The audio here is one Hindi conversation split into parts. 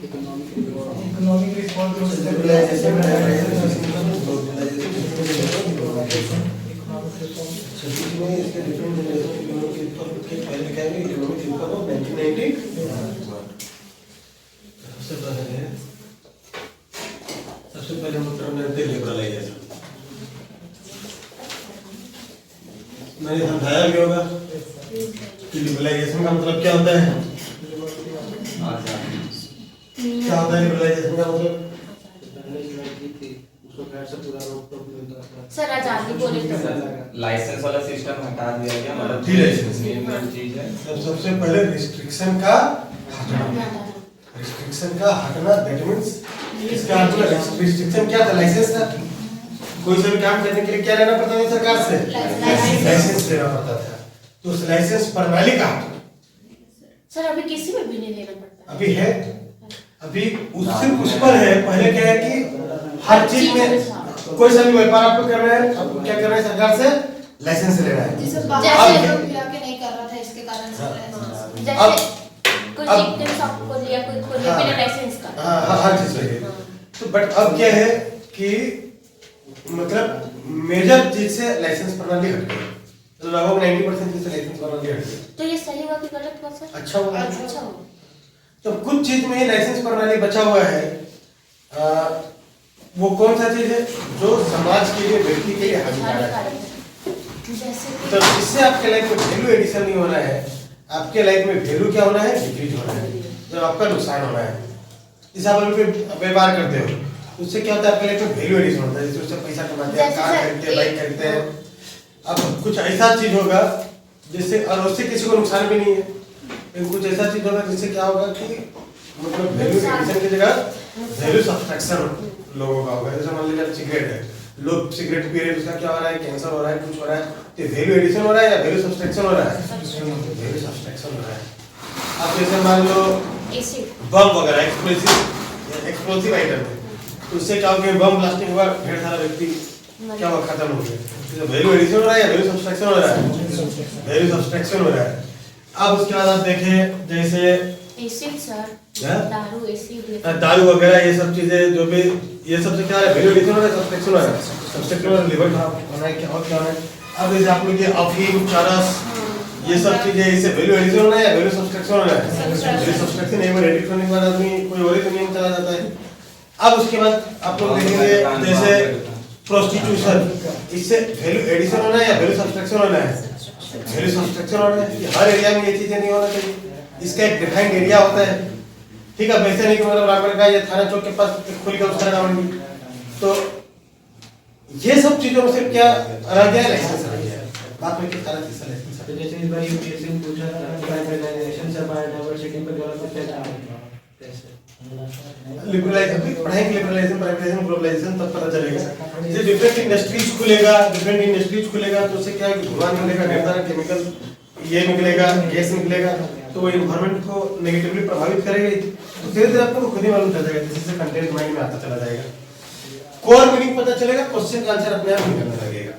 इकोनॉमिक सबसे पहले हम करते लिबरलाइजेशन। मैंने समझाया भी होगा कि लिबरलाइजेशन का मतलब क्या होता है। क्या होता है लिबरलाइजेशन का मतलब? सर आजादी बोले तो लाइसेंस वाला सिस्टम हटा दिया गया, मतलब डी लाइसेंस मेन चीज है। सबसे पहले रिस्ट्रिक्शन का हटना, रिस्ट्रिक्शन का हटना, दैट मींस इसका मतलब रिस्ट्रिक्शन क्या था? लाइसेंस था। कोई सा भी काम करने के लिए क्या लेना पड़ता था सरकार से? लाइसेंस लेना पड़ता था। तो उस लाइसेंस प्रणाली का सर अभी किसी में भी नहीं लेना पड़ता। अभी है, अभी उससे उस पर है। पहले क्या है कि हर चीज में कोई सा भी व्यापार आपको कर रहे हैं, अब क्या कर रहे हैं सरकार से? लाइसेंस ले रहा है। जैसे जैसे बाहर रुपया के नहीं कर रहा था, इसके कारण से जैसे कोई चिकन शॉप खोल लिया, कोई खोल लिया बिना लाइसेंस का। हाँ, हर चीज पे है। तो बट अब क्या है कि मतलब मेजर चीज से लाइसेंस प्रणाली हट गई, लगभग 90% चीज से लाइसेंस प्रणाली हट गई। तो ये सही हुआ कि गलत हुआ सर? अच्छा हुआ। अच्छा हुआ। तो कुछ चीज में लाइसेंस प्रणाली बचा हुआ है। वो कौन सा चीज है जो समाज के लिए, व्यक्ति के लिए हानिकारक है? जैसे तो इससे आपके लाइफ में वैल्यू एडिशन नहीं होना है, आपके लाइफ में वैल्यू क्या होना है? डिक्रीज होना है, जब आपका नुकसान होना है। इस आप व्यापार करते हो, उससे क्या होता है? आपके लाइफ में वैल्यू एडिशन होता है, जिससे उससे पैसा कमाते हैं, कार खरीदते हैं, बाइक खरीदते हैं। अब कुछ ऐसा चीज होगा जिससे, और उससे किसी को नुकसान भी नहीं है, लेकिन कुछ ऐसा चीज होगा जिससे क्या होगा कि मतलब वैल्यू एडिशन की जगह वैल्यू सब्सट्रैक्शन लोगों का होगा। जैसे मान लीजिए सिगरेट है, लोग सिगरेट पी रहे हैं, उसका क्या हो रहा है? कैंसर हो रहा है, कुछ हो रहा है। तो वैल्यू एडिशन हो रहा है या वैल्यू सब्सट्रैक्शन हो रहा है? वैल्यू सब्सट्रैक्शन हो रहा है। अब जैसे मान लो बम वगैरह, एक्सप्लोसिव आइटम है, तो उससे क्या हो गया? बम ब्लास्टिंग हुआ, ढेर सारा व्यक्ति क्या हुआ? खत्म हो गया। तो वैल्यू एडिशन हो रहा है या वैल्यू सब्सट्रैक्शन हो रहा है? वैल्यू सब्सट्रैक्शन हो रहा है। अब उसके बाद आप देखें जैसे एसिड सर, दारू, एसिड, दारू वगैरह, ये सब चीजें जो भी, ये सब से क्या है? वैल्यू एडिशन हो रहा है, सब्सट्रैक्शन हो रहा है। सब्सट्रैक्शन और लिवर होना है, क्या और क्या होना है? अब जैसे आप लोग ये अफीम, चरस, ये सब चीजें, इससे वैल्यू एडिशन होना है या वैल्यू सब्सट्रैक्शन होना है? Value subtraction. एक बार एडिट करने के बाद आदमी कोई और ही दुनिया में चला जाता है। अब उसके बाद आप लोग देखेंगे जैसे प्रोस्टिट्यूशन, इससे वैल्यू एडिशन होना है या वैल्यू सब्सट्रैक्शन होना है? वैल्यू सब्सट्रैक्शन होना है। हर एरिया में ये चीजें नहीं होना चाहिए, इसका एक डिफाइंड एरिया होता है। ठीक है, वैसे नहीं कि मतलब रामगढ़ का ये थाना चौक के पास खुल के उसका नाम नहीं। तो ये सब चीजों में से क्या रह गया? लाइसेंस रह गया। बात में किस तरह से लाइसेंस है? जैसे इस बार यूपीएससी में पूछा था प्राइवेटाइजेशन से बायोडायवर्सिटी पर गलत अत्याचार कैसे लिबरलाइजेशन, पढ़ाई की लिबरलाइजेशन, प्राइवेटाइजेशन, ग्लोबलाइजेशन तब पता चलेगा। जैसे डिफरेंट इंडस्ट्रीज खुलेगा, डिफरेंट इंडस्ट्रीज खुलेगा तो उससे क्या है कि धुआं निकलेगा, ढेर सारा केमिकल ये निकलेगा, गैस निकलेगा, तो वो एनवायरनमेंट को नेगेटिवली प्रभावित करेगी। तो धीरे धीरे आपको खुद ही मालूम चल जाएगा, जैसे कंटेंट माइंड में आता चला जाएगा, कोर मीनिंग पता चलेगा, क्वेश्चन का आंसर अपने आप निकलने लगेगा।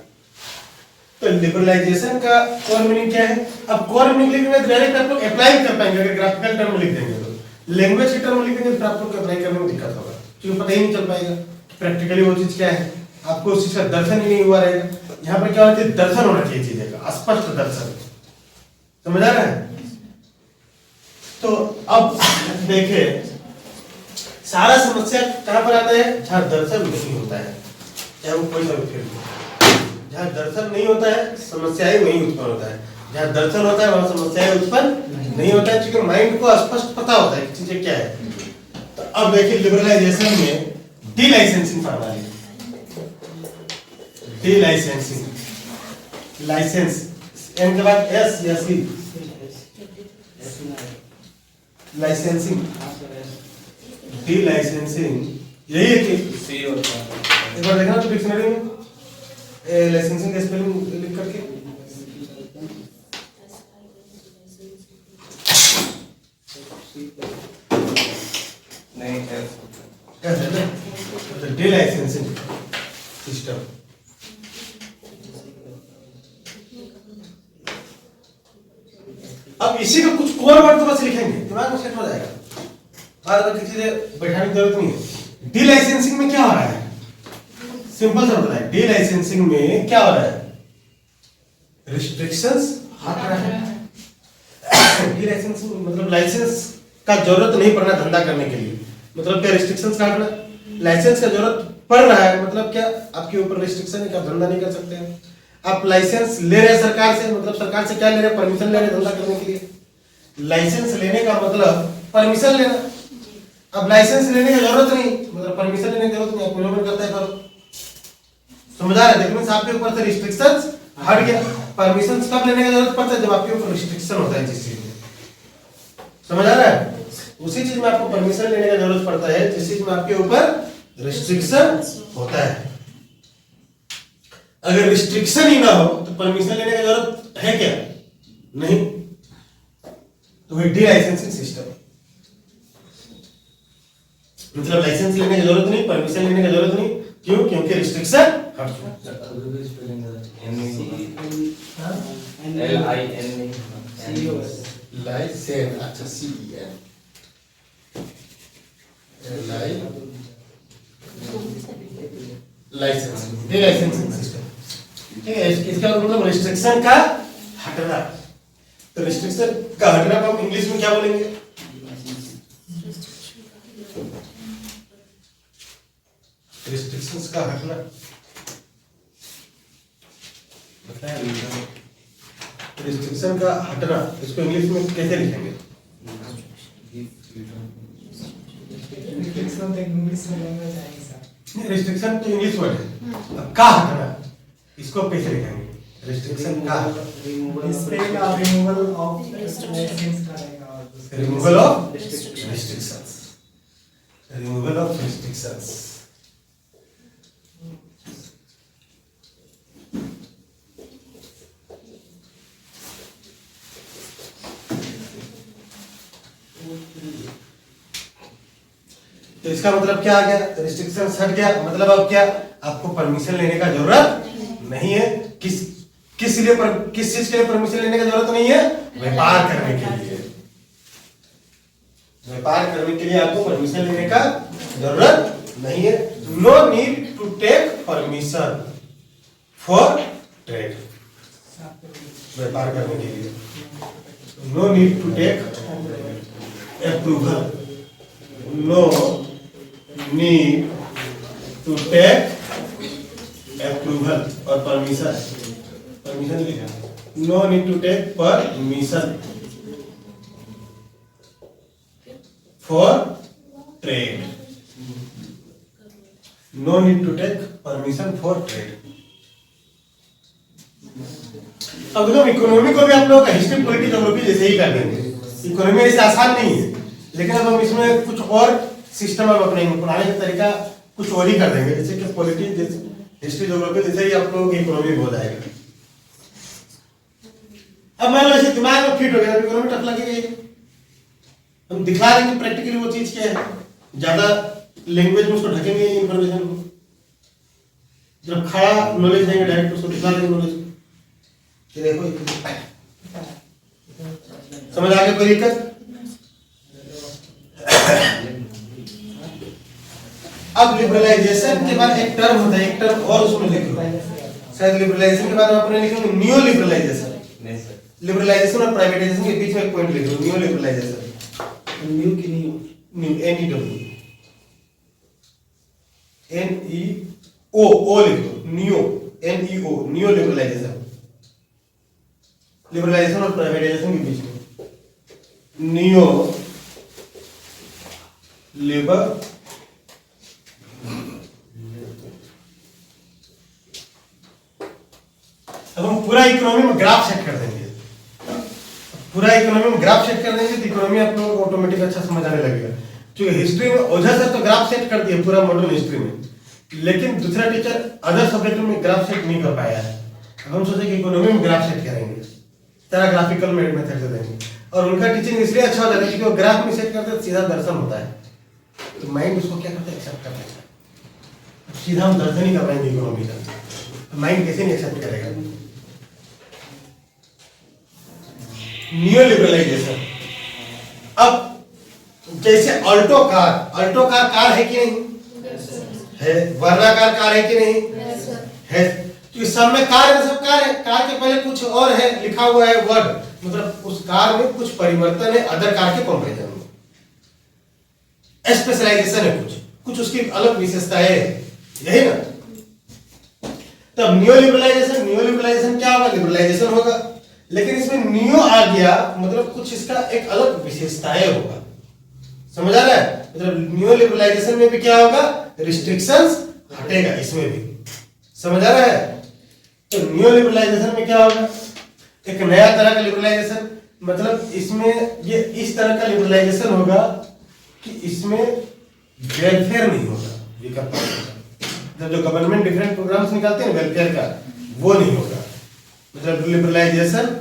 तो लिबरलाइजेशन का कोर मीनिंग क्या है? अब कोर मीनिंग लिखने में डायरेक्ट आप लोग अप्लाई कर पाएंगे, अगर ग्राफिकल टर्म लिख देंगे तो। लैंग्वेज के टर्म लिखेंगे तो आप लोग अप्लाई करने में दिक्कत होगा, क्योंकि पता ही नहीं चल पाएगा प्रैक्टिकली वो चीज क्या है, आपको उस चीज का दर्शन ही नहीं हुआ रहेगा। यहाँ पर क्या होना चाहिए? दर्शन होना चाहिए चीजें का, स्पष्ट दर्शन। समझ आ रहा है? तो अब देखिए सारा समस्या कहां पर आता है? जहां दर्शन नहीं होता है, चाहे वो कोई सा भी फील्ड हो। जहां दर्शन नहीं होता है समस्याएं वहीं उत्पन्न होता है, जहां दर्शन होता है वहां समस्याएं उत्पन्न नहीं होता है, क्योंकि माइंड को स्पष्ट पता होता है कि चीजें क्या है। तो अब देखिए लिबरलाइजेशन में डी लाइसेंसिंग प्रणाली, डी लाइसेंसिंग, लाइसेंस एन के बाद एस या सी, लाइसेंसिंग, डी लाइसेंसिंग यही है कि सी होता है। एक बार देखना तो डिक्शनरी में लाइसेंसिंग का स्पेलिंग लिख करके। नहीं है डी लाइसेंसिंग सिस्टम। अब इसी का कुछ कोर वर्ड तो बस लिखेंगे, दिमाग में सेट हो जाएगा, बार-बार किसी से बैठाने की जरूरत नहीं है। डी लाइसेंसिंग में क्या हो रहा है? सिंपल सा बताएं, डी लाइसेंसिंग में क्या हो रहा है? रिस्ट्रिक्शंस हट रहा है। डी लाइसेंसिंग मतलब लाइसेंस का जरूरत नहीं पड़ना धंधा करने के लिए, मतलब क्या रिस्ट्रिक्शंस का हटना। लाइसेंस का जरूरत पड़ रहा है मतलब क्या, आपके ऊपर रिस्ट्रिक्शन है कि आप धंधा नहीं कर सकते हैं। आप लाइसेंस ले रहे हैं सरकार से, मतलब सरकार से क्या ले रहे हैं? परमिशन ले रहे हैं धंधा करने के लिए। लाइसेंस लेने का मतलब परमिशन लेना। अब लाइसेंस लेने की जरूरत नहीं, मतलब परमिशन लेने की जरूरत नहीं, आप लोग करता है करो, समझ आ रहा है? देखो आपके ऊपर से रिस्ट्रिक्शंस हट गया। परमिशन कब लेने की जरूरत पड़ता है? जब आपके ऊपर रिस्ट्रिक्शन होता है जिस चीज में, समझ आ रहा है? उसी चीज में आपको परमिशन लेने की जरूरत पड़ता है जिस चीज में आपके ऊपर रिस्ट्रिक्शन होता है। अगर रिस्ट्रिक्शन ही ना हो तो परमिशन लेने की जरूरत है क्या? नहीं। तो वही डी लाइसेंसिंग सिस्टम, मतलब लाइसेंस लेने की जरूरत नहीं, परमिशन लेने की जरूरत नहीं। क्यों? क्योंकि रिस्ट्रिक्शन हट चुका। लाइसेंस, अच्छा CEN licence, D licensing system, ठीक है। इसका मतलब रिस्ट्रिक्शन का हटना। तो रिस्ट्रिक्शन का हटना को हम इंग्लिश में क्या बोलेंगे? रिस्ट्रिक्शंस का हटना रिस्ट्रिक्शन का हटना, इसको इंग्लिश में कैसे लिखेंगे? रिस्ट्रिक्शन तो इंग्लिश वर्ड है, अब का हटना इसको कैसे लिखेंगे? रिस्ट्रिक्शन का removal of restrictions, removal of restrictions. तो इसका मतलब क्या आ गया? रिस्ट्रिक्शन हट गया, मतलब अब क्या, आपको परमिशन लेने का जरूरत नहीं है। किस लिए किस चीज के लिए परमिशन लेने की जरूरत नहीं है? व्यापार करने के लिए। व्यापार करने के लिए आपको परमिशन लेने का जरूरत नहीं है। No need to take permission for trade, व्यापार करने के लिए no need to take approval, no need to take approval और परमिशन, परमिशन लिखा, no need to take permission for trade, no need to take permission for trade. अब देखो इकोनॉमी को भी आप लोगों का हिस्ट्री पॉलिटी ज्योग्राफी जैसे ही कर देंगे। इकोनॉमी ऐसे आसान नहीं है, लेकिन अब हम इसमें कुछ और सिस्टम अब अपनाएंगे, पढ़ाने का तरीका कुछ और ही कर देंगे, जैसे कि पॉलिटी, हिस्ट्री, ज्योग्राफी जैसे ही आप लोगों की इकोनॉमी हो जाएगा। अब मान लो ऐसे दिमाग में फिट हो गया, इकोनॉमी टफ लगेगी, हम दिखा देंगे प्रैक्टिकली वो चीज क्या है, ज्यादा लैंग्वेज में उसको ढकेंगे इंफॉर्मेशन को, जब खड़ा नॉलेज देंगे डायरेक्ट उसको दिखा देंगे नॉलेज। देखो समझ आ गया? कोई दिक्कत? अब लिबरलाइजेशन के बाद एक टर्म होता है, एक टर्म और उसमें लिख लो, शायद लिबरलाइजेशन के बाद आपने लिखेंगे न्यू लिबरलाइजेशन। लिबरलाइजेशन और प्राइवेटाइजेशन के बीच में एक पॉइंट लिख लो, न्यू लिबरलाइजेशन। न्यू की न्यू, न्यू NEO लिख लो, NEO न्यू लिबरलाइजेशन। लिबरलाइजेशन और प्राइवेटाइजेशन के बीच में नियो लेबर अब हम पूरा इकोनॉमी में ग्राफ सेट कर देंगे, पूरा इकोनॉमी में ग्राफ सेट कर देंगे तो इकोनॉमी आप लोगों को ऑटोमेटिक अच्छा समझ आने लगेगा। क्योंकि हिस्ट्री में ओझा सर तो ग्राफ सेट कर दिए पूरा मॉडर्न हिस्ट्री में, लेकिन दूसरा टीचर अदर सब्जेक्ट में ग्राफ सेट नहीं कर पाया है। हम सोचे कि इकोनॉमी में ग्राफ सेट करेंगे, तरह ग्राफिकल मेथड से देंगे, और उनका टीचिंग इसलिए अच्छा हो जाता है क्योंकि वो ग्राफ में सेट करते हैं सीधा दर्शन होता है, तो माइंड उसको क्या करता है, एक्सेप्ट करता है। सीधा हम दर्शन ही कर पाएंगे इकोनॉमी का, माइंड कैसे नहीं एक्सेप्ट करेगा? New liberalisation. अब जैसे ऑल्टो कार कार है कि नहीं है, वर्णाकार कार है कि नहीं है, तो इस सब में कार है, सब कार है, कार के पहले कुछ और है लिखा हुआ है वर्ड, मतलब उस कार में कुछ परिवर्तन है अदर कार के कंपैरिजन में, स्पेशलाइजेशन है, कुछ उसकी अलग विशेषताएं है, यही ना। तब न्यू लिबरलाइजेशन क्या होगा, लिबरलाइजेशन होगा, लेकिन इसमें न्यू आ गया मतलब कुछ इसका एक अलग विशेषताएं होगा, समझ आ रहा है। मतलब न्यू लिबरलाइजेशन में भी क्या होगा, रिस्ट्रिक्शंस हटेगा, इसमें भी समझ आ रहा है। तो न्यू लिबरलाइजेशन में क्या होगा, एक नया तरह का लिबरलाइजेशन, मतलब इसमें ये इस तरह का लिबरलाइजेशन होगा कि इसमें वेलफेयर नहीं होगा, विकल्प जब जो गवर्नमेंट डिफरेंट प्रोग्राम्स निकालते हैं वेलफेयर का, वो नहीं होगा। मतलब लिबरलाइजेशन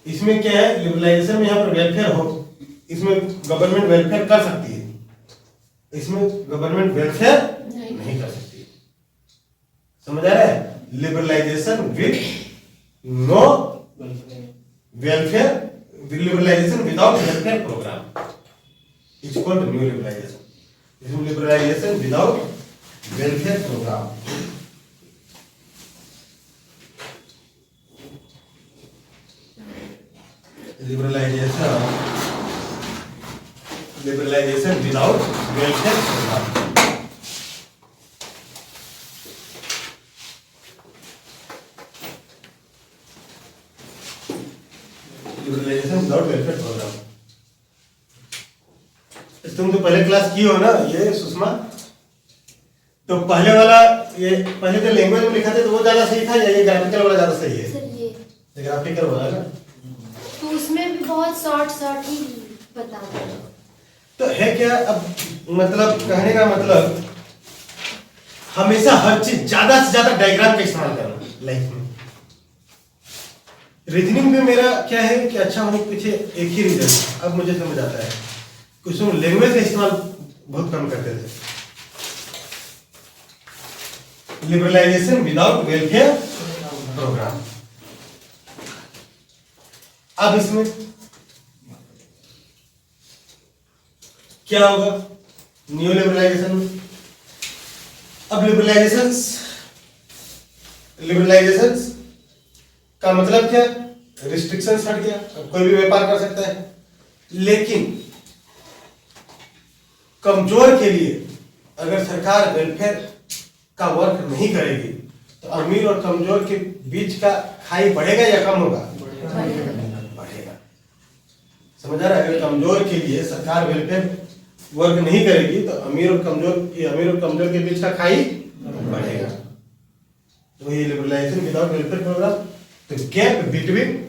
इसमें क्या है, लिबरलाइजेशन में यहाँ पर वेलफेयर हो, इसमें गवर्नमेंट वेलफेयर कर सकती है, इसमें गवर्नमेंट वेलफेयर नहीं कर सकती, समझ आ रहा है। Liberalisation with no welfare, liberalisation without welfare programme is called new liberalisation. इसमें liberalisation without welfare programme, liberalisation without welfare programme. Liberalisation without welfare programme, तुम तो पहले क्लास की हो ना ये सुषमा, तो पहले वाला ये पहले जो लैंग्वेज में लिखा था तो वो ज्यादा सही था या ये ग्राफिकल वाला ज्यादा सही है? सर ये ग्राफिकल वाला ना, तो उसमें भी बहुत शॉर्ट ही बता दो। तो है क्या, अब मतलब कहने का मतलब हमेशा हर चीज ज्यादा से ज्यादा डायग्राम का इस्तेमाल करना लाइफ में। रीजनिंग में मेरा क्या है कि अच्छा होने के पीछे एक ही रीजन अब मुझे समझ आता है, कुछ लोग लैंग्वेज का इस्तेमाल बहुत कम करते थे। लिबरलाइजेशन विदाउट वेलफेयर प्रोग्राम, अब इसमें क्या होगा न्यू लिबरलाइजेशन में, अब लिबरलाइजेशन का मतलब क्या, रिस्ट्रिक्शंस हट गया, अब कोई भी व्यापार कर सकता है, लेकिन कमजोर के लिए अगर सरकार वेलफेयर का वर्क नहीं करेगी तो अमीर और कमजोर के बीच का खाई बढ़ेगा या कम होगा, बढ़ेगा, समझ आ रहा है। अगर कमजोर के लिए सरकार वेलफेयर वर्क नहीं करेगी तो अमीर और कमजोर के बीच का खाई बढ़ेगा। तो ये लिबरलाइजेशन विदाउट वेलफेयर प्रोग्राम, तो gap between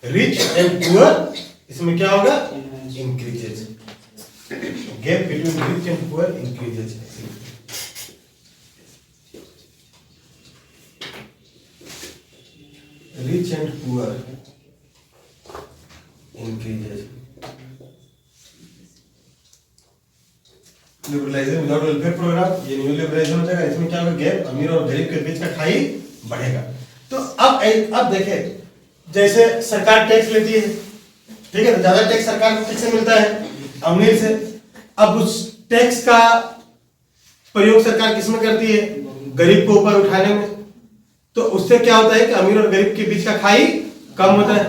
rich and poor इसमें क्या होगा, increases, gap between rich and poor increases, rich and poor increases. Liberalisation without welfare programme, ये न्यू लिबरलाइजेशन हो जाएगा, इसमें क्या होगा, गैप अमीर और गरीब के बीच का खाई बढ़ेगा। तो अब देखें, जैसे सरकार टैक्स लेती है, ठीक है, तो ज्यादा टैक्स सरकार को किससे मिलता है, अमीर से। अब उस टैक्स का प्रयोग सरकार किसमें करती है, गरीब को ऊपर उठाने में, तो उससे क्या होता है कि अमीर और गरीब के बीच का खाई कम होता है।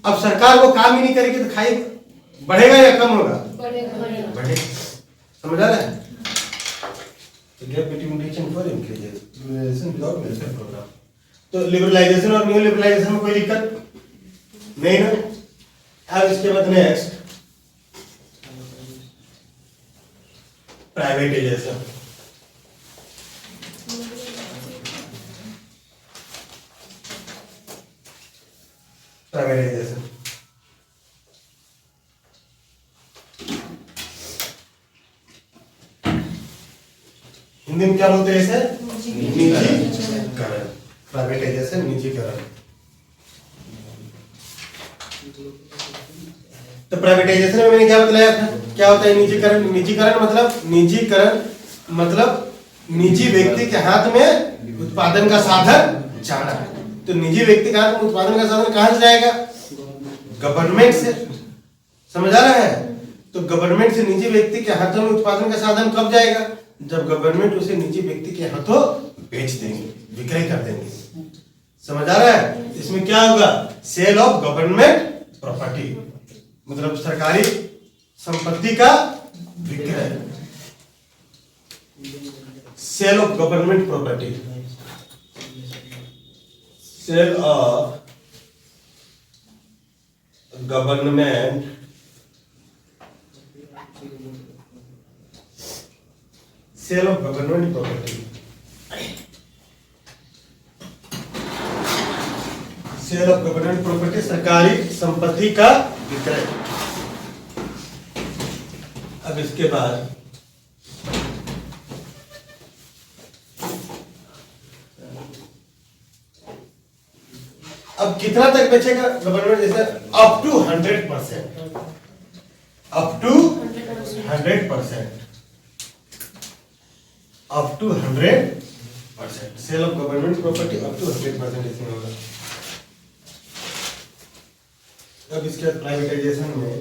अब सरकार वो काम ही नहीं करेगी तो खाई बढ़ेगा या कम होगा, बढ़ेगा, समझ आ रहा है। तो gap between rich and poor increases, liberalisation without welfare programme. तो लिबरलाइजेशन और न्यू लिबरलाइजेशन में कोई दिक्कत नहीं ना। अब इसके बाद नेक्स्ट प्राइवेटाइजेशन। प्राइवेटाइजेशन हिंदी में क्या बोलते हैं इसे, निजीकरण। प्राइवेटाइजेशन निजीकरण। तो प्राइवेटाइजेशन में मैंने क्या बताया था, क्या होता है निजीकरण। निजीकरण मतलब निजी व्यक्ति के हाथ में उत्पादन का साधन जाना है। तो निजी व्यक्ति के हाथ में उत्पादन का साधन कहां से जाएगा, गवर्नमेंट से, समझ आ रहा है? तो गवर्नमेंट से निजी व्यक्ति के हाथों में उत्पादन का साधन कब जाएगा? जब गवर्नमेंट उसे निजी व्यक्ति के हाथों बेच देंगे, विक्रय कर देंगे। समझ आ रहा है? इसमें क्या होगा? सेल ऑफ गवर्नमेंट प्रॉपर्टी, मतलब सरकारी संपत्ति का विक्रय। Sale of government property, sale of government sale of government property, sale of government property, सरकारी संपत्ति का विक्रय। अब इसके बाद अब कितना तक बेचेगा गवर्नमेंट? जैसे up to 100%, up to 100%, up to 100%, sale of government property up to 100% इसमें होगा। अब इसके बाद प्राइवेटाइजेशन में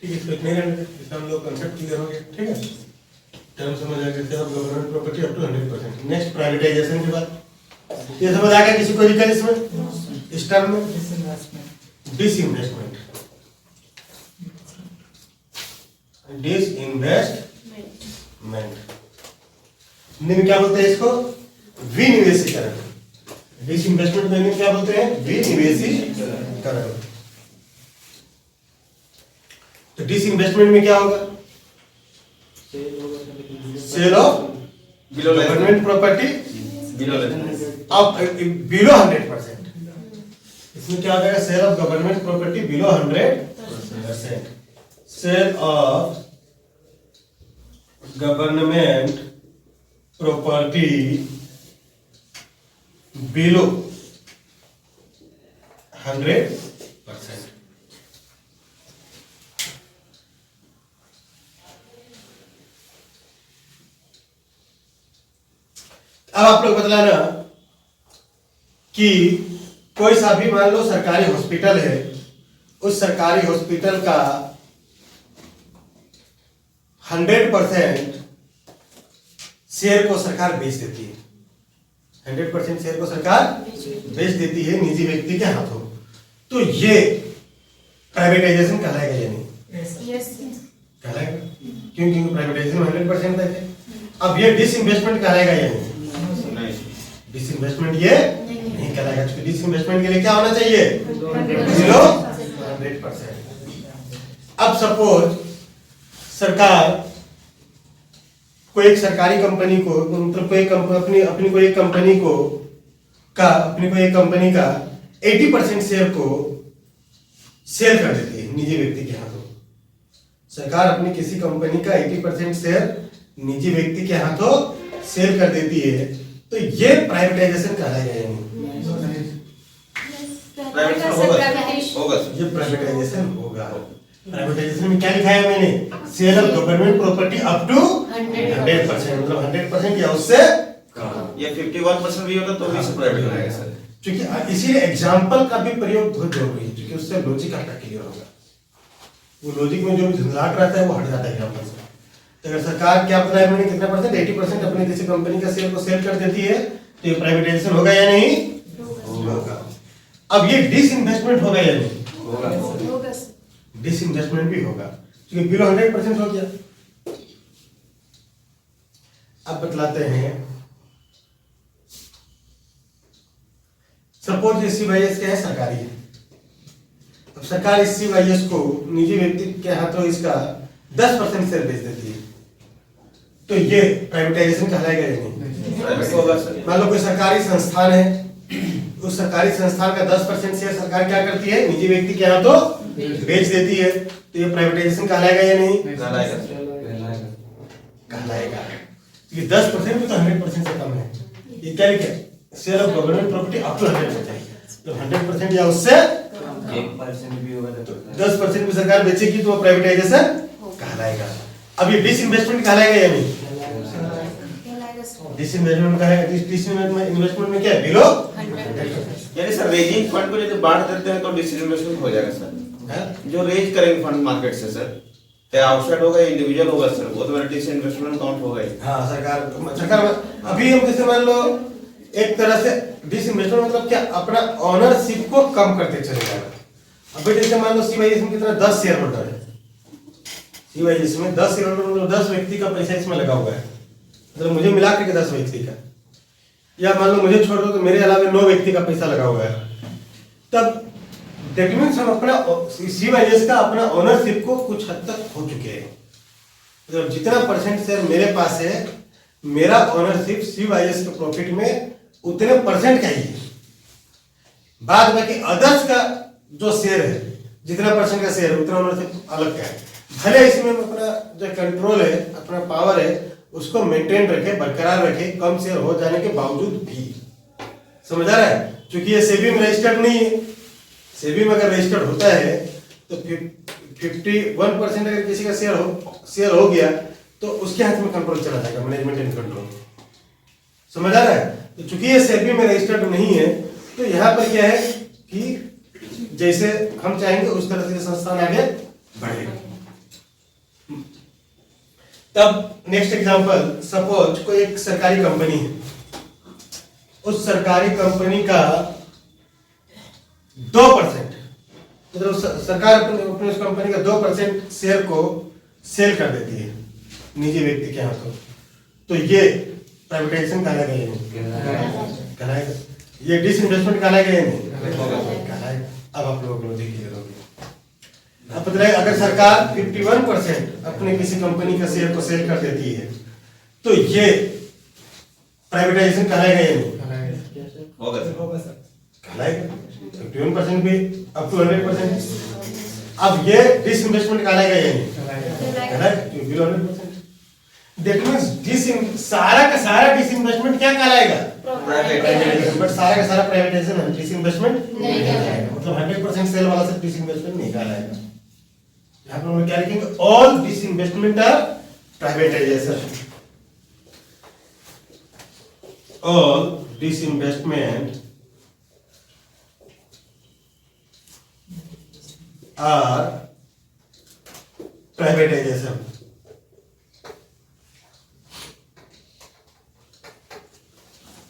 ठीक है, इसको इतने ही रहने दें, इसका हम लोग कंसेप्ट क्लियर हो गया। ठीक है, टर्म समझ आ गया, sale of government property up to 100%। Next privatisation के बाद ये समझ आ गया किसी को दिक्कत इसमें? इस टर्म में डिसइन्वेस्टमेंट, डिसइन्वेस्टमेंट हिंदी में क्या बोलते हैं इसको? विनिवेशीकरण। डिसइन्वेस्टमेंट में क्या बोलते हैं? विनिवेशीकरण। तो डिसइन्वेस्टमेंट में क्या होगा? सेल ऑफ गवर्नमेंट प्रॉपर्टी अब बिलो 100%। इसमें क्या हो जाएगा? Sale of government property below 100%, sale of government property below 100%। अब आप लोग बतलाना कि कोई सा भी मान लो सरकारी हॉस्पिटल है, उस सरकारी हॉस्पिटल का 100% शेयर को सरकार बेच देती है, 100% शेयर को सरकार बेच देती है निजी व्यक्ति के हाथों, तो ये प्राइवेटाइजेशन कहलाएगा या नहीं? यस कहलाएगा, क्योंकि प्राइवेटाइजेशन 100% है। अब ये डिसइन्वेस्टमेंट कहलाएगा या नहीं? डिसइन्वेस्टमेंट ये नहीं कहलाएगा, क्योंकि डिसइन्वेस्टमेंट के लिए क्या होना चाहिए? बिलो 100%। अब सपोज सरकार कोई एक सरकारी कंपनी को, मतलब कोई अपनी कोई एक कंपनी को अपनी कोई एक कंपनी का 80% शेयर को सेल कर देती है निजी व्यक्ति के हाथों। सरकार अपनी किसी कंपनी का 80% शेयर निजी व्यक्ति के हाथों सेल कर देती है, तो ये प्राइवेटाइजेशन कहलाएगा या नहीं? ये प्राइवेटाइजेशन होगा। प्राइवेटाइजेशन में क्या लिखा है मैंने? Sale of government property up to 100%, मतलब 100% या उससे ये 51% भी होगा तो भी प्राइवेट रहेगा सर। क्योंकि इसीलिए एग्जाम्पल का भी प्रयोग बहुत जरूरी है, क्योंकि उससे लॉजिक आपका क्लियर होगा। वो लॉजिक में जो भी झंझलाट रहता है वो हट जाता है एग्जाम्पल से। तो अगर सरकार क्या बताया मैंने कितना परसेंट? 80% अपनी किसी कंपनी का शेयर को सेल कर देती है, तो ये प्राइवेटाइजेशन होगा या नहीं? होगा। अब ये डिसइन्वेस्टमेंट होगा या नहीं? होगा डिसइन्वेस्टमेंट भी होगा, क्योंकि बिलो 100% हो गया। अब बतलाते हैं, सपोज CYS क्या है? सरकारी है। अब सरकार इस CYS को निजी व्यक्ति के हाथों इसका 10% शेयर बेच देती है, तो ये प्राइवेटाइजेशन कहलाएगा या नहीं? मान लो कोई सरकारी संस्थान है, उस सरकारी संस्थान का 10% शेयर सरकार क्या करती है? निजी व्यक्ति के हाथों बेच देती है, तो ये प्राइवेटाइजेशन कहलाएगा या नहीं? कहलाएगा। ये 10% भी तो 100% से कम है। ये क्या लिखा है? Sale of government property up to 100%, तो 100% या उससे 1% भी होगा तो 10% भी सरकार बेचेगी तो प्राइवेटाइजेशन कहलाएगा। कहलाएगा। अब ये डिसइन्वेस्टमेंट कहलाएगा या नहीं? डिसइन्वेस्टमेंट कहलाएगा। डिसइन्वेस्टमेंट में क्या है? बिलो 100%। यानी सर रेजिंग फंड को यदि बांट देते हैं तो डिसइन्वेस्टमेंट हो जाएगा सर। जो रेज करेंगे फंड मार्केट से सर, क्या आउटसाइड होगा इंडिविजुअल होगा सर, वो तो डिसइन्वेस्टमेंट काउंट होगा ही। हाँ, सरकार अभी हम जैसे मान लो एक तरह से डिसइन्वेस्टमेंट मतलब क्या, अपना ओनरशिप को कम करते चले जाएगा। अभी जैसे मान लो सीवाईएस में कितना 10 शेयर होल्डर है, सीवाईएस में 10 शेयर होल्डर मतलब 10 व्यक्ति का पैसा इसमें लगा हुआ है, मतलब मुझे मिला के 10 व्यक्ति का, या मान लो मुझे छोड़ दो तो मेरे अलावा 9 व्यक्ति का पैसा लगा हुआ है। तब दैट मीन्स हम अपना सीवाईएस का अपना ओनरशिप को कुछ हद तक खो चुके हैं। मतलब जितना परसेंट शेयर मेरे पास है, मेरा ओनरशिप सीवाईएस के प्रॉफिट में उतने परसेंट का ही है। बाद बाकी अदर्स का जो शेयर है, जितना परसेंट का शेयर है उतना ओनरशिप अलग का है। भले इसमें अपना जो कंट्रोल है, अपना पावर है, उसको मेंटेन रखे, बरकरार रखे, कम शेयर हो जाने के बावजूद भी। समझ आ रहा है? क्योंकि ये सेबी में रजिस्टर्ड नहीं है। सेबी में अगर रजिस्टर्ड होता है तो 51% अगर किसी का शेयर हो गया तो उसके हाथ में कंट्रोल चला जाएगा, मैनेजमेंट एंड कंट्रोल। समझ आ रहा है? तो चूंकि ये सेबी में रजिस्टर्ड नहीं है तो यहाँ पर क्या है कि जैसे हम चाहेंगे उस तरह से संस्थान आगे बढ़ेगा। तब नेक्स्ट एग्जांपल, सपोज कोई एक सरकारी कंपनी है, उस सरकारी कंपनी का 2% मतलब सरकार अपने उस कंपनी का 2% शेयर को सेल कर देती है निजी व्यक्ति के हाथों, तो ये प्राइवेटाइजेशन कहलाएगा या नहीं? कहलाएगा। ये डिसइन्वेस्टमेंट कहलाएगा या नहीं? कहलाएगा। अब आप लोगों को लॉजिक क्लियर हो गया। अब बताइए, अगर सरकार 51% अपने किसी कंपनी का शेयर को सेल कर देती है तो ये प्राइवेटाइजेशन कहलाएगा या नहीं? होगा सर। कहलाएगा। 51% भी अप टू 100%। अब ये डिसइन्वेस्टमेंट कहलाएगा या नहीं? कहलाएगा। बिलो 100%। दैट मींस सारा का सारा डिसइन्वेस्टमेंट क्या कहलाएगा? प्राइवेटाइजेशन। बट सारा का सारा प्राइवेटाइजेशन है, डिसइन्वेस्टमेंट नहीं कहलाएगा। मतलब 100% सेल वाला से डिसइन्वेस्टमेंट नहीं कहलाएगा। यहाँ पर हम क्या लिखेंगे? All disinvestment are privatisation. All disinvestment are privatisation.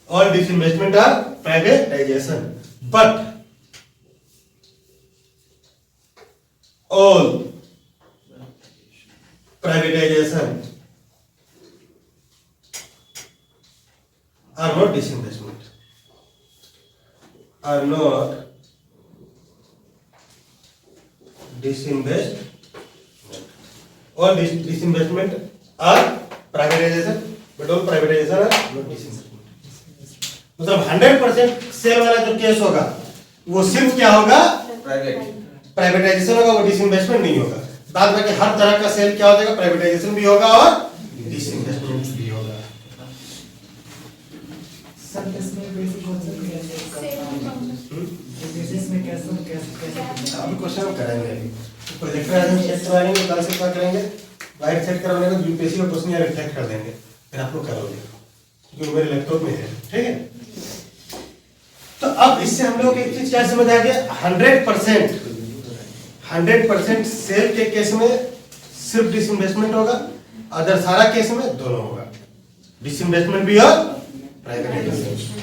All disinvestment are privatization, but all privatization are not disinvestment. Are not disinvestment. All disinvestment are privatization, but all privatization are not disinvestment. मतलब 100% सेल वाला जो केस होगा वो सिर्फ क्या होगा? प्राइवेटाइजेशन होगा, वो डिसइन्वेस्टमेंट नहीं होगा। बाद में हर तरह का सेल क्या हो जाएगा? प्राइवेटाइजेशन भी होगा और डिसइन्वेस्टमेंट भी होगा। सर इसमें बेसिक कॉन्सेप्ट कैसे अभी क्वेश्चन करेंगे, अभी प्रोजेक्टर आज हम चेक करवाएंगे, कल से क्या करेंगे? वाइट सेट करवाने का यूपीएससी का क्वेश्चन यार रिफ्लेक्ट कर देंगे, फिर आप लोग करोगे क्योंकि मेरे लैपटॉप में है। ठीक है, तो अब इससे हम लोग एक चीज क्या समझ आ गया? 100% सेल के केस में सिर्फ डिसइन्वेस्टमेंट होगा, अदर सारा केस में दोनों होगा, डिसइन्वेस्टमेंट भी और प्राइवेटाइजेशन।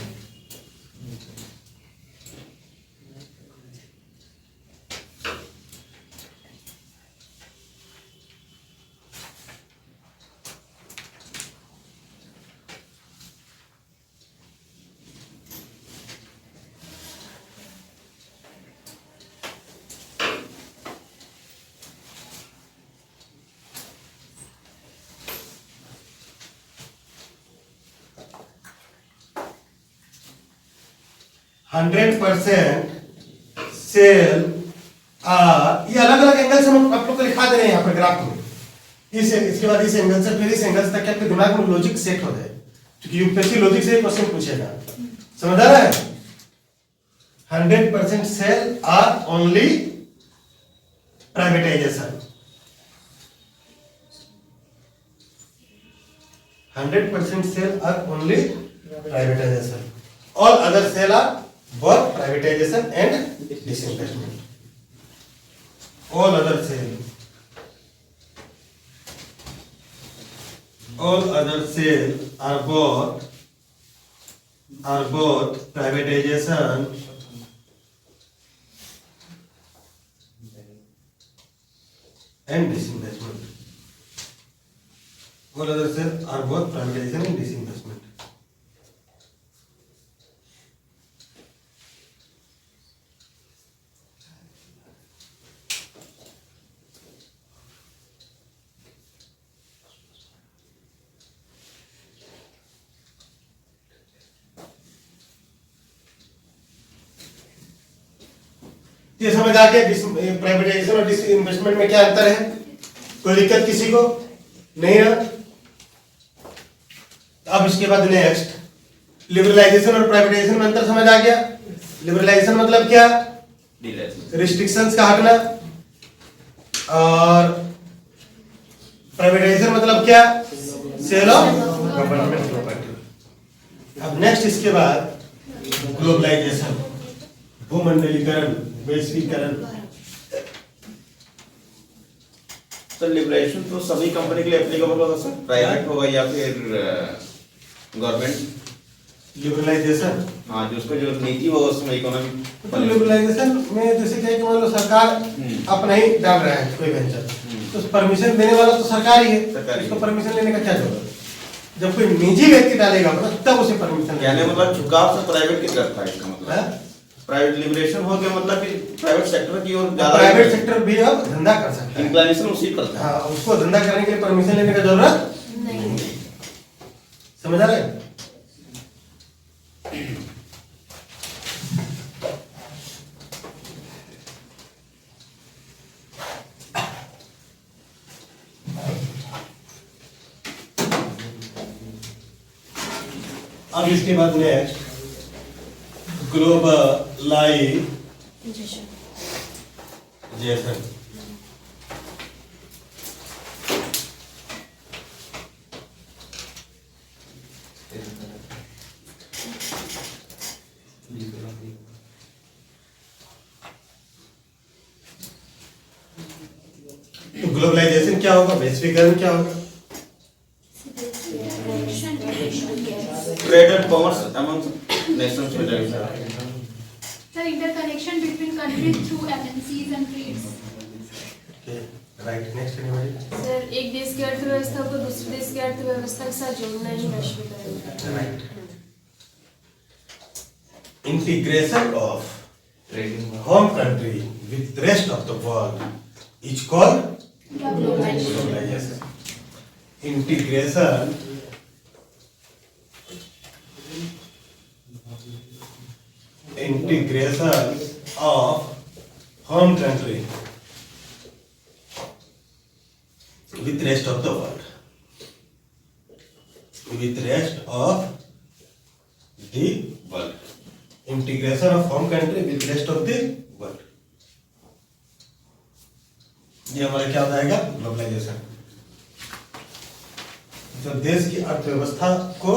हंड्रेड % सेल ये अलग अलग एंगल से हम आप लोग को लिखा दे रहे हैं यहाँ पर ग्राफ में। इसके बाद इस एंगल से फिर इस एंगल तक आपके दिमाग में लॉजिक सेट हो जाए, क्योंकि यूपीएससी लॉजिक से क्वेश्चन पूछेगा। समझ आ रहा है? 100% sale are only privatisation, 100% sale are only privatization. All other sale are both privatization and disinvestment. All other sale are both privatization and disinvestment. All other sales are both privatization and disinvestment. ये समझ आ गया प्राइवेटाइजेशन और डिसइन्वेस्टमेंट में क्या अंतर है? कोई दिक्कत किसी को नहीं है? अब इसके बाद नेक्स्ट लिबरलाइजेशन और प्राइवेटाइजेशन में अंतर समझ आ गया? लिबरलाइजेशन मतलब क्या? रिस्ट्रिक्शंस का हटना। और प्राइवेटाइजेशन मतलब क्या? Sale of government property. अब नेक्स्ट इसके बाद ग्लोबलाइजेशन, भूमंडलीकरण, वैश्वीकरण। सर लिबरेशन तो सभी कंपनी के लिए एप्लीकेबल होगा सर, प्राइवेट होगा या फिर गवर्नमेंट? लिबरलाइजेशन, हाँ जो उसका जो नीति होगा उसमें इकोनॉमिक। तो लिबरलाइजेशन में जैसे क्या कि मान लो सरकार अपना ही डाल रहा है कोई वेंचर, तो परमिशन देने वाला तो सरकार ही है, उसको परमिशन लेने का क्या जरूरत? जब कोई निजी व्यक्ति डालेगा अपना तब उसे परमिशन यानी मतलब झुकाव से प्राइवेट की तरफ था इसका मतलब। प्राइवेट लिबरेशन हो गया मतलब कि प्राइवेट सेक्टर की ओर ज्यादा, प्राइवेट सेक्टर भी अब धंधा कर सकता है, इंक्लिनेशन उसी पर था। हाँ, उसको धंधा करने के लिए परमिशन लेने का जरूरत नहीं। समझ आ रहे हैं? अब इसके बाद नेक्स्ट ग्लोबलाइजेशन। तो ग्लोबलाइजेशन क्या होगा? वैश्वीकरण क्या होगा? Trade and commerce among Nations हो जाएगा। Sir, interconnection between countries through MNCs and trades. Right, next anybody? Sir एक देश की अर्थव्यवस्था को दूसरे देश की अर्थव्यवस्था के साथ जोड़ना ही वैश्वीकरण है। Right. Integration of home country with rest of the world is called globalization. Integration of home country with rest of the world. With rest of the world. Integration of home country with rest of the world. ये हमारा क्या हो जाएगा? ग्लोबलाइजेशन। जो देश की अर्थव्यवस्था को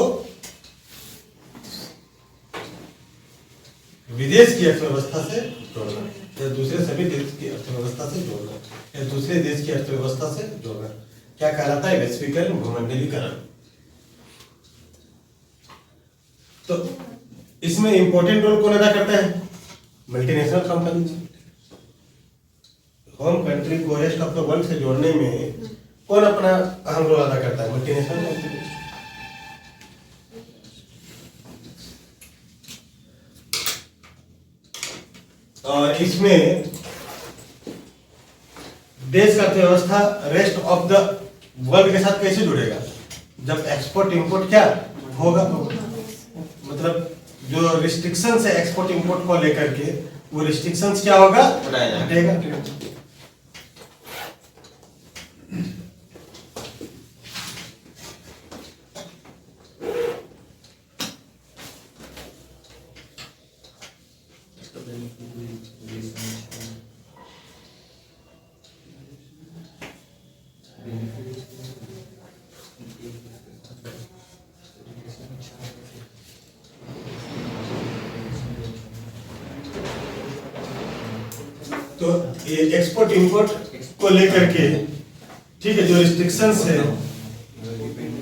विदेश की अर्थव्यवस्था से जोड़ना, या दूसरे सभी देश की अर्थव्यवस्था से जोड़ना, या दूसरे देश की अर्थव्यवस्था से जोड़ना, क्या कहलाता है? वैश्वीकरण, भूमंडलीकरण। तो इसमें इंपॉर्टेंट रोल कौन अदा करता है? Multinational companies. होम कंट्री को रेस्ट ऑफ द वर्ल्ड से जोड़ने में कौन अपना अहम रोल अदा करता है? Multinational company. और इसमें देश का अर्थव्यवस्था रेस्ट ऑफ द वर्ल्ड के साथ कैसे जुड़ेगा? जब एक्सपोर्ट इंपोर्ट क्या होगा, मतलब जो रिस्ट्रिक्शंस है एक्सपोर्ट इंपोर्ट को लेकर के, वो रिस्ट्रिक्शंस क्या होगा? हटेगा। तो ये एक्सपोर्ट इंपोर्ट को लेकर के ठीक है जो रिस्ट्रिक्शंस है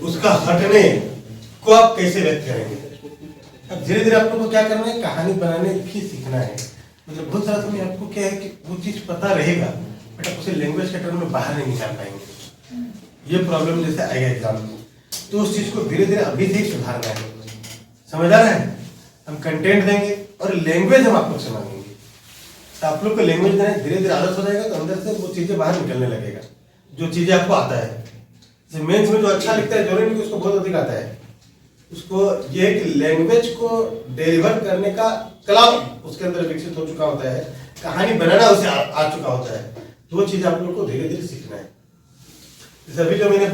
उसका हटने को आप कैसे व्यक्त करेंगे? अब धीरे धीरे आप लोगों को क्या करना है, कहानी बनाने भी सीखना है। मतलब बहुत सारा समय आपको क्या है कि वो चीज पता रहेगा बट आप उसे लैंग्वेज के टर्म में बाहर नहीं निकाल पाएंगे। ये प्रॉब्लम जैसे आएगा एग्जाम में, तो उस चीज को धीरे धीरे अभी से ही सुधारना है। समझ आ रहा है? हम कंटेंट देंगे और लैंग्वेज हम आप लोग से मांगेंगे, तो आप लोग को लैंग्वेज देना धीरे धीरे आदत हो जाएगा, तो अंदर से वो चीजें बाहर निकलने लगेगा जो चीजें आपको आता है। जैसे मेंस में जो अच्छा लिखता है जरूरी नहीं कि उसको बहुत अधिक आता है, उसको ये है कि लैंग्वेज को डिलीवर करने का कला उसके अंदर विकसित हो चुका होता है, कहानी बनाना उसे आ चुका होता है। तो वो चीज आप लोग को धीरे धीरे सीखना है। जैसे अभी जो मैंने